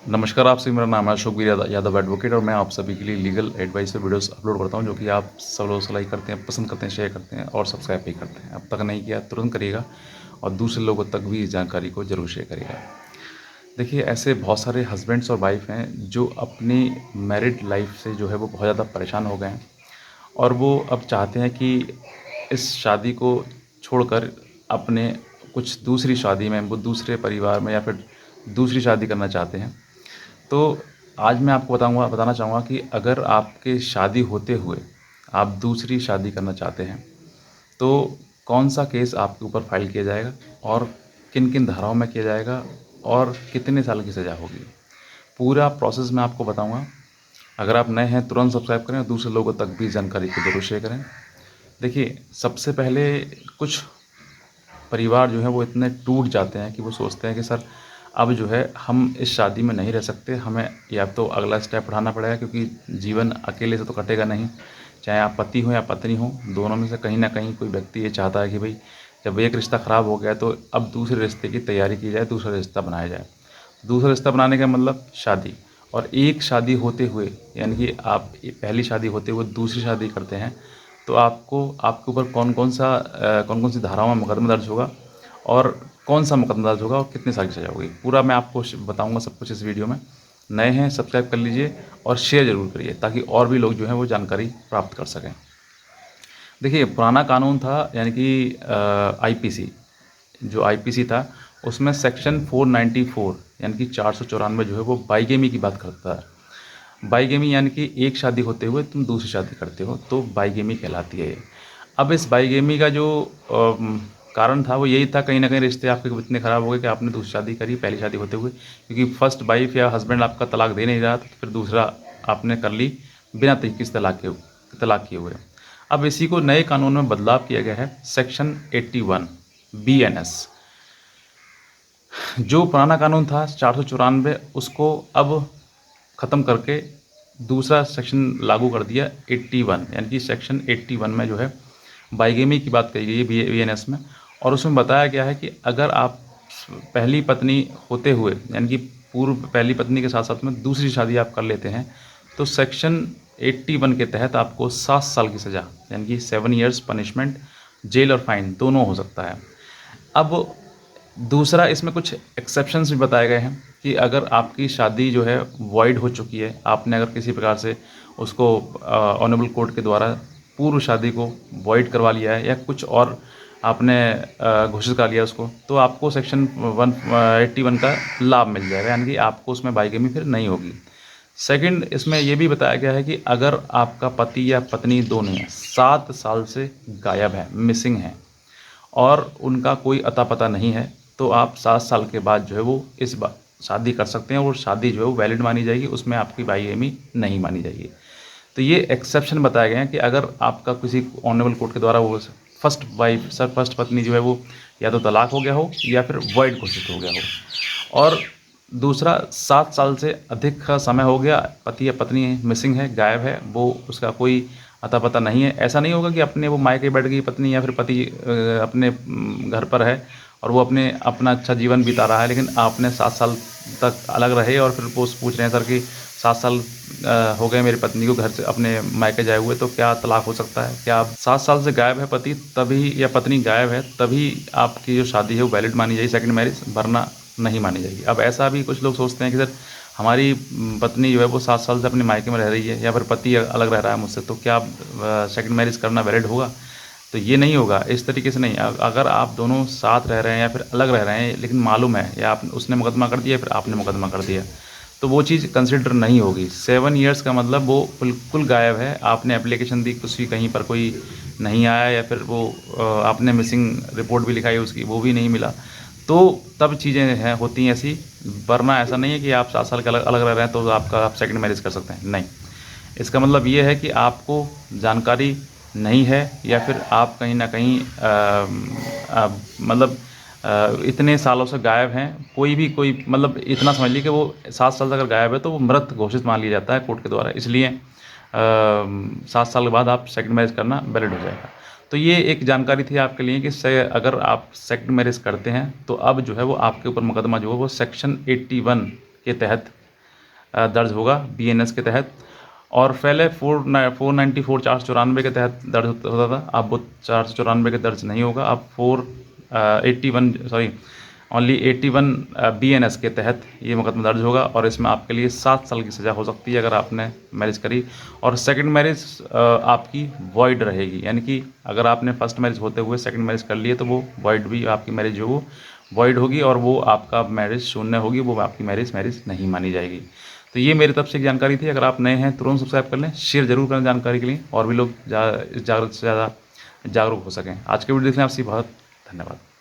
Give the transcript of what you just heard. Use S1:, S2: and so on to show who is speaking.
S1: नमस्कार, आपसे मेरा नाम है अशोक वीर यादव एडवोकेट और मैं आप सभी के लिए लीगल एडवाइस पे वीडियोस अपलोड करता हूं जो कि आप सब लोग लाइक करते हैं, पसंद करते हैं, शेयर करते हैं और सब्सक्राइब भी करते हैं। अब तक नहीं किया तुरंत करिएगा और दूसरे लोगों तक भी इस जानकारी को ज़रूर शेयर करिएगा। देखिए, ऐसे बहुत सारे हस्बैंड्स और वाइफ हैं जो अपनी मैरिड लाइफ से जो है वो बहुत ज़्यादा परेशान हो गए हैं और वो अब चाहते हैं कि इस शादी को छोड़कर अपने कुछ दूसरी शादी में, वो दूसरे परिवार में या फिर दूसरी शादी करना चाहते हैं। तो आज मैं आपको बताना चाहूँगा कि अगर आपके शादी होते हुए आप दूसरी शादी करना चाहते हैं, तो कौन-सा केस आपके ऊपर फाइल किया जाएगा और किन-किन धाराओं में किया जाएगा और कितने साल की सज़ा होगी। पूरा प्रोसेस मैं आपको बताऊँगा। अगर आप नए हैं तुरंत सब्सक्राइब करें और दूसरे लोगों तक भी जानकारी को ज़रूर शेयर करें। देखिए, सबसे पहले कुछ परिवार जो है वो इतने टूट जाते हैं कि वो सोचते हैं कि सर अब जो है हम इस शादी में नहीं रह सकते, हमें या तो अगला स्टेप उठाना पड़ेगा क्योंकि जीवन अकेले से तो कटेगा नहीं। चाहे आप पति हो या पत्नी हो, दोनों में से कहीं न कहीं कोई व्यक्ति ये चाहता है कि भई जब एक रिश्ता ख़राब हो गया तो अब दूसरे रिश्ते की तैयारी की जाए, दूसरा रिश्ता बनाया जाए। दूसरा रिश्ता बनाने का मतलब शादी। और एक शादी होते हुए यानी कि आप पहली शादी होते हुए दूसरी शादी करते हैं, तो आपको आपके ऊपर कौन-कौन सी धाराओं में मुकदमा दर्ज होगा और कौन-सा मुकदमा दर्ज होगा और कितने साल की सज़ा होगी। पूरा मैं आपको बताऊँगा सब कुछ इस वीडियो में। नए हैं सब्सक्राइब कर लीजिए और शेयर ज़रूर करिए ताकि और भी लोग जो हैं वो जानकारी प्राप्त कर सकें। देखिए, पुराना कानून था यानी कि आईपीसी, जो आईपीसी था उसमें सेक्शन 494 यानी कि 494 जो है वो बाइगेमी की बात करता है। बाइगेमी यानी कि एक शादी होते हुए तुम दूसरी शादी करते हो तो बाइगेमी कहलाती है ये। अब इस बाइगेमी का जो कारण था वो यही था, कहीं न कहीं रिश्ते आपके इतने ख़राब हो गए कि आपने दूसरी शादी करी पहली शादी होते हुए, क्योंकि फर्स्ट वाइफ़ या हस्बैंड आपका तलाक दे नहीं रहा था, तो फिर दूसरा आपने कर ली बिना किसी तलाक किए हुए। अब इसी को नए कानून में बदलाव किया गया है सेक्शन 81 बीएनएस। जो पुराना कानून था 494 उसको अब ख़त्म करके दूसरा सेक्शन लागू कर दिया 81 यानी कि सेक्शन 81 में जो है बाइगेमी की बात कही गई है बीएनएस में। और उसमें बताया गया है कि अगर आप पहली पत्नी होते हुए यानी कि पूर्व पहली पत्नी के साथ साथ में दूसरी शादी आप कर लेते हैं तो सेक्शन 81 के तहत आपको 7 साल की सज़ा यानी कि 7 ईयर्स पनिशमेंट, जेल और फाइन दोनों हो सकता है। अब दूसरा इसमें कुछ एक्सेप्शंस भी बताए गए हैं कि अगर आपकी शादी जो है वॉइड हो चुकी है, आपने अगर किसी प्रकार से उसको ऑनरेबल कोर्ट के द्वारा पूर्व शादी को वॉइड करवा लिया है या कुछ और आपने घोषित कर लिया उसको, तो आपको सेक्शन 181 का लाभ मिल जाएगा यानी कि आपको उसमें बाइगेमी फिर नहीं होगी। सेकंड, इसमें ये भी बताया गया है कि अगर आपका पति या पत्नी दोनों 7 साल से गायब है, मिसिंग हैं और उनका कोई अता पता नहीं है, तो आप 7 साल के बाद जो है वो इस बा शादी कर सकते हैं और शादी जो है वो वैलिड मानी जाएगी, उसमें आपकी बाइगेमी नहीं मानी जाएगी। तो ये एक्सेप्शन बताए गए हैं कि अगर आपका किसी ऑनरेबल कोर्ट के द्वारा वो फर्स्ट पत्नी जो है वो या तो तलाक हो गया हो या फिर वॉइड घोषित हो गया हो और दूसरा 7 साल से अधिक का समय हो गया, पति या पत्नी मिसिंग है, गायब है, वो उसका कोई अता पता नहीं है। ऐसा नहीं होगा कि अपने वो मायके बैठ गई पत्नी या फिर पति अपने घर पर है और वो अपना अच्छा जीवन बिता रहा है, लेकिन आपने 7 साल तक अलग रहे और फिर वो पूछ रहे हैं सर कि 7 साल हो गए मेरी पत्नी को घर से अपने मायके जाए हुए, तो क्या तलाक हो सकता है? क्या आप 7 साल से गायब है पति तभी या पत्नी गायब है तभी आपकी जो शादी है वो वैलिड मानी जाएगी, सेकंड मैरिज, वरना नहीं मानी जाएगी। अब ऐसा भी कुछ लोग सोचते हैं कि सर हमारी पत्नी जो है वो 7 साल से अपने मायके में रह रही है या फिर पति अलग रह रहा है मुझसे, तो क्या सेकंड मैरिज करना वैलिड होगा? तो ये नहीं होगा, इस तरीके से नहीं। अगर आप दोनों साथ रह रहे हैं या फिर अलग रह रहे हैं लेकिन मालूम है या आप उसने मुकदमा कर दिया फिर आपने मुकदमा कर दिया, तो वो चीज़ कंसिडर नहीं होगी। 7 ईयर्स का मतलब वो बिल्कुल गायब है, आपने एप्लीकेशन दी, कुछ भी कहीं पर कोई नहीं आया या फिर वो आपने मिसिंग रिपोर्ट भी लिखाई उसकी, वो भी नहीं मिला, तो तब चीज़ें हैं होती हैं ऐसी। वरना ऐसा नहीं है कि आप 7 साल के अलग अलग रह रहे हैं तो आप सेकंड मैरिज कर सकते हैं, नहीं। इसका मतलब ये है कि आपको जानकारी नहीं है या फिर आप कहीं न कहीं मतलब इतने सालों से गायब हैं। कोई मतलब इतना समझ लीजिए कि वो 7 साल से अगर गायब है तो वो मृत घोषित मान लिया जाता है कोर्ट के द्वारा, इसलिए 7 साल के बाद आप सेकंड मैरिज करना वैलिड हो जाएगा। तो ये एक जानकारी थी आपके लिए कि अगर आप सेकंड मैरिज करते हैं तो अब जो है वो आपके ऊपर मुकदमा जो है वो सेक्शन 81 के तहत दर्ज होगा BNS के तहत। और पहले 494 494 के तहत दर्ज होता था, अब वो 494 के दर्ज नहीं होगा, अब 481 सॉरी ओनली 81 BNS के तहत ये मुकदमा दर्ज होगा। और इसमें आपके लिए 7 साल की सज़ा हो सकती है अगर आपने मैरिज करी। और सेकंड मैरिज आपकी वॉइड रहेगी, यानी कि अगर आपने फर्स्ट मैरिज होते हुए सेकंड मैरिज कर लिए तो वो वॉइड भी आपकी मैरिज जो वो वॉइड होगी और वो आपका मैरिज शून्य होगी, वो आपकी मैरिज नहीं मानी जाएगी। तो ये मेरी तरफ से एक जानकारी थी। अगर आप नए हैं तुरंत सब्सक्राइब कर लें, शेयर जरूर करें जानकारी के लिए, और भी लोग ज़्यादा से ज़्यादा जागरूक हो सकें। आज के वीडियो देखने आपसे बहुत धन्यवाद।